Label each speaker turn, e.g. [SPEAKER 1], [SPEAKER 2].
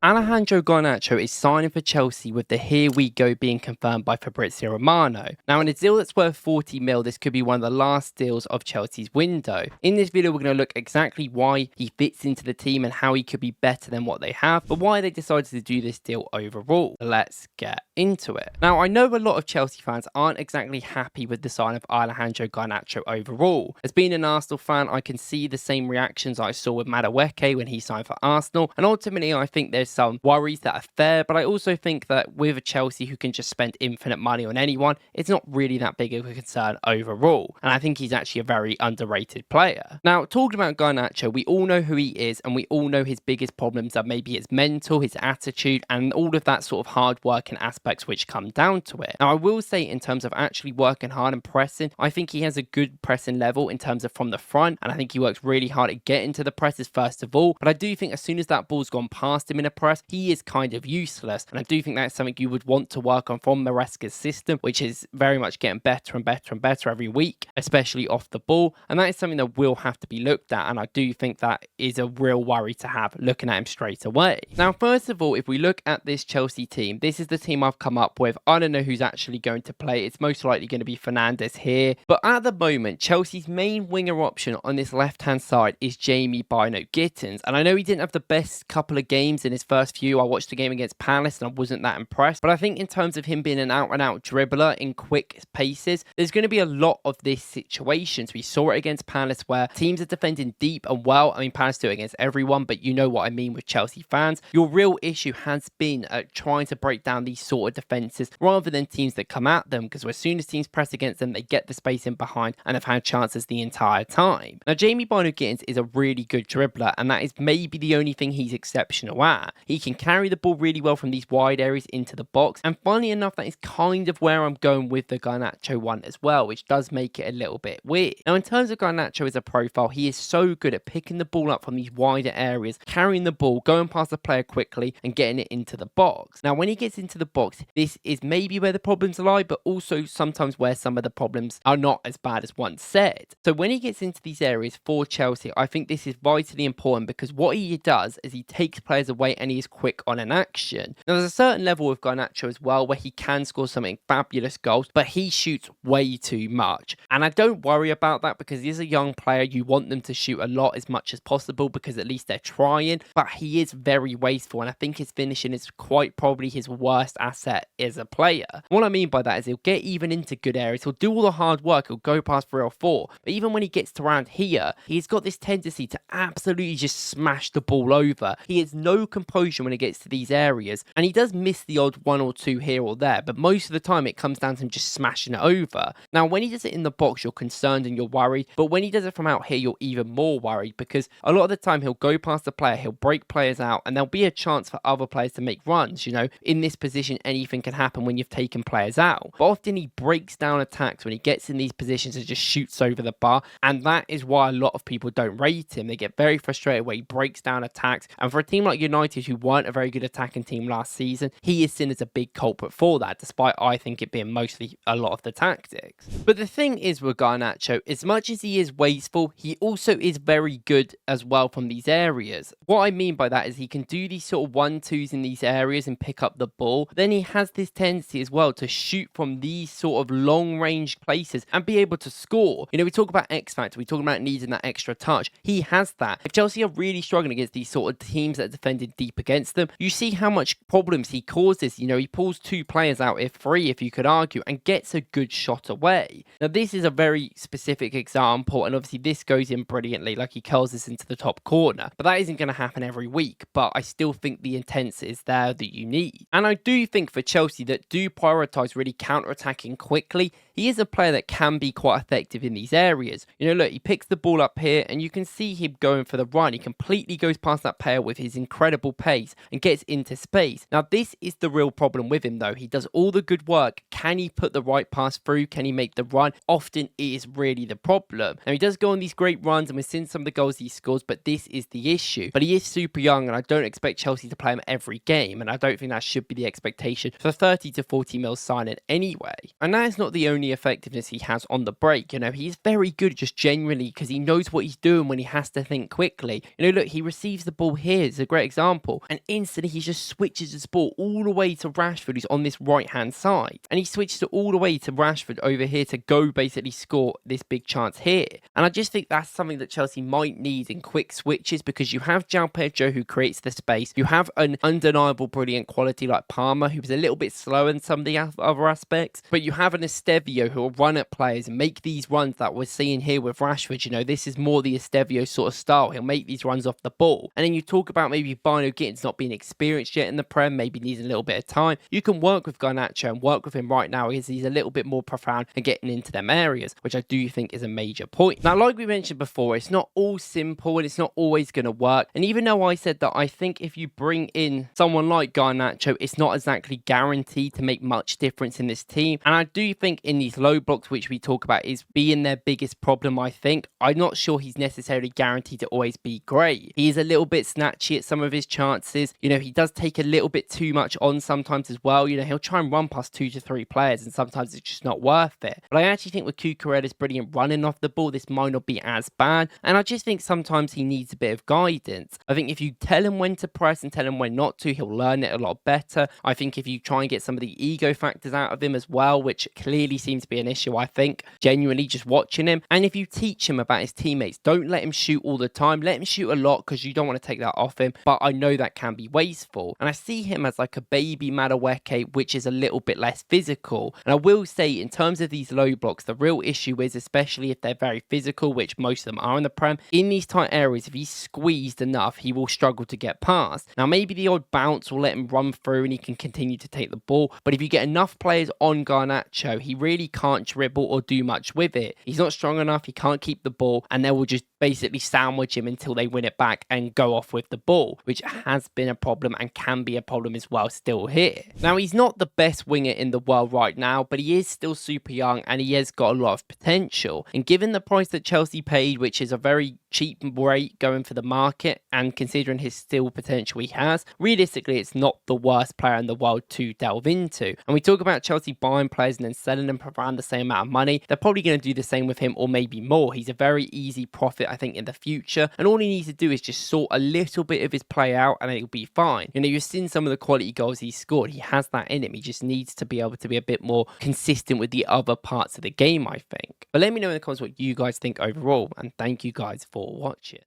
[SPEAKER 1] Alejandro Garnacho is signing for Chelsea with the here we go being confirmed by Fabrizio Romano. Now in a deal that's worth 40 mil, this could be one of the last deals of Chelsea's window. In this video we're going to look exactly why he fits into the team and how he could be better than what they have, but why they decided to do this deal overall. Let's get into it. Now I know a lot of Chelsea fans aren't exactly happy with the sign of Alejandro Garnacho overall. As being an Arsenal fan, I can see the same reactions I saw with Woklz when he signed for Arsenal, and ultimately I think there's some worries that are fair, but I also think that with a Chelsea who can just spend infinite money on anyone, it's not really that big of a concern overall, and I think he's actually a very underrated player. Now, talking about Garnacho, we all know who he is, and we all know his biggest problems are maybe his mental, his attitude, and all of that sort of hard working aspects which come down to it. Now, I will say in terms of actually working hard and pressing, I think he has a good pressing level in terms of from the front, and I think he works really hard at getting to the presses first of all, but I do think as soon as that ball's gone past him in a press, he is kind of useless, and I do think that's something you would want to work on from Maresca's system, which is very much getting better and better and better every week, especially off the ball, and that is something that will have to be looked at, and I do think that is a real worry to have looking at him straight away. Now, first of all, if we look at this Chelsea team, this is the team I've come up with. I don't know who's actually going to play. It's most likely going to be Fernandes here, but at the moment, Chelsea's main winger option on this left-hand side is Jamie Bino Gittins, and I know he didn't have the best couple of games in his first few. I watched the game against Palace and I wasn't that impressed, but I think in terms of him being an out-and-out dribbler in quick paces, there's going to be a lot of this situations. We saw it against Palace where teams are defending deep and well. I mean, Palace do it against everyone, but you know what I mean with Chelsea fans. Your real issue has been trying to break down these sort of defences rather than teams that come at them, because as soon as teams press against them, they get the space in behind and have had chances the entire time. Now, Jamie Bino Gittins is a really good dribbler, and that is maybe the only thing he's exceptional at. He can carry the ball really well from these wide areas into the box, and funnily enough, that is kind of where I'm going with the Garnacho one as well, which does make it a little bit weird. Now, in terms of Garnacho as a profile, he is so good at picking the ball up from these wider areas, carrying the ball, going past the player quickly, and getting it into the box. Now, when he gets into the box, this is maybe where the problems lie, but also sometimes where some of the problems are not as bad as once said. So when he gets into these areas for Chelsea, I think this is vitally important, because what he does is he takes players away and he is quick on an action. Now, there's a certain level with Garnacho as well where he can score some fabulous goals, but he shoots way too much. And I don't worry about that, because he's a young player. You want them to shoot a lot as much as possible, because at least they're trying, but he is very wasteful, and I think his finishing is quite probably his worst asset as a player. What I mean by that is he'll get even into good areas, he'll do all the hard work, he'll go past 3 or 4, but even when he gets to around here, he's got this tendency to absolutely just smash the ball over. He has no composure when it gets to these areas, and he does miss the odd 1 or 2 here or there, but most of the time it comes down to him just smashing it over. Now, when he does it in the box, you're concerned and you're worried, but when he does it from out here, you're even more worried, because a lot of the time he'll go past the player, he'll break players out, and there'll be a chance for other players to make runs. You know, in this position, anything can happen when you've taken players out, but often he breaks down attacks when he gets in these positions and just shoots over the bar, and that is why a lot of people don't rate him. They get very frustrated when he breaks down attacks, and for a team like United, who weren't a very good attacking team last season, he is seen as a big culprit for that, despite I think it being mostly a lot of the tactics. But the thing is with Garnacho, as much as he is wasteful, he also is very good as well from these areas. What I mean by that is he can do these sort of 1-2s in these areas and pick up the ball. Then he has this tendency as well to shoot from these sort of long range places and be able to score. You know, we talk about X factor, we talk about needing that extra touch. He has that. If Chelsea are really struggling against these sort of teams that are defending deep against them, you see how much problems he causes. You know, he pulls 2 players out, if 3 if you could argue, and gets a good shot away. Now, this is a very specific example, and obviously this goes in brilliantly, like he curls this into the top corner, but that isn't going to happen every week. But I still think the intent is there that you need, and I do think for Chelsea that do prioritise really counter-attacking quickly, he is a player that can be quite effective in these areas. You know, look, he picks the ball up here and you can see him going for the run. He completely goes past that player with his incredible pace and gets into space. Now, this is the real problem with him though. He does all the good work. Can he put the right pass through? Can he make the run? Often it is really the problem. Now, he does go on these great runs and we've seen some of the goals he scores, but this is the issue. But he is super young and I don't expect Chelsea to play him every game, and I don't think that should be the expectation for 30 to 40 mil signing anyway. And that is not the only effectiveness he has on the break. You know, he's very good just genuinely because he knows what he's doing when he has to think quickly. You know, look, he receives the ball here. It's a great example. ball, and instantly he just switches his ball all the way to Rashford, who's on this right-hand side. And he switches it all the way to Rashford over here to go basically score this big chance here. And I just think that's something that Chelsea might need in quick switches, because you have João Pedro who creates the space. You have an undeniable brilliant quality like Palmer, who's a little bit slow in some of the other aspects. But you have an Estevio who will run at players and make these runs that we're seeing here with Rashford. You know, this is more the Estevio sort of style. He'll make these runs off the ball. And then you talk about maybe Bino Gittins not being experienced yet in the Prem, maybe needs a little bit of time. You can work with Garnacho and work with him right now as he's a little bit more profound and getting into them areas, which I do think is a major point. Now, like we mentioned before, it's not all simple and it's not always going to work. And even though I said that I think if you bring in someone like Garnacho, it's not exactly guaranteed to make much difference in this team. And I do think in these low blocks, which we talk about, is being their biggest problem, I think. I'm not sure he's necessarily guaranteed to always be great. He is a little bit snatchy at some of his chances. You know, he does take a little bit too much on sometimes as well. You know, he'll try and run past 2 to 3 players and sometimes it's just not worth it. But I actually think with Cucurella's brilliant running off the ball, this might not be as bad. And I just think sometimes he needs a bit of guidance. I think if you tell him when to press and tell him when not to, he'll learn it a lot better. I think if you try and get some of the ego factors out of him as well, which clearly seems to be an issue, I think, genuinely just watching him. And if you teach him about his teammates, don't let him shoot all the time. Let him shoot a lot because you don't want to take that off him. But I know that can be wasteful. And I see him as like a baby Madueke, which is a little bit less physical. And I will say, in terms of these low blocks, the real issue is, especially if they're very physical, which most of them are in the Prem, in these tight areas, if he's squeezed enough, he will struggle to get past. Now, maybe the odd bounce will let him run through and he can continue to take the ball. But if you get enough players on Garnacho, he really can't dribble or do much with it. He's not strong enough, he can't keep the ball, and they will just basically sandwich him until they win it back and go off with the ball, which has been a problem and can be a problem as well still here. Now, he's not the best winger in the world right now, but he is still super young and he has got a lot of potential. And given the price that Chelsea paid, which is a very cheap rate going for the market, and considering his still potential he has, realistically it's not the worst player in the world to delve into. And we talk about Chelsea buying players and then selling them for around the same amount of money. They're probably going to do the same with him, or maybe more. He's a very easy profit, I think, in the future, and all he needs to do is just sort a little bit of his play out and it'll be fine. You know, you've seen some of the quality goals he's scored. He has that in him. He just needs to be able to be a bit more consistent with the other parts of the game, I think. But let me know in the comments what you guys think overall, and thank you guys for watching.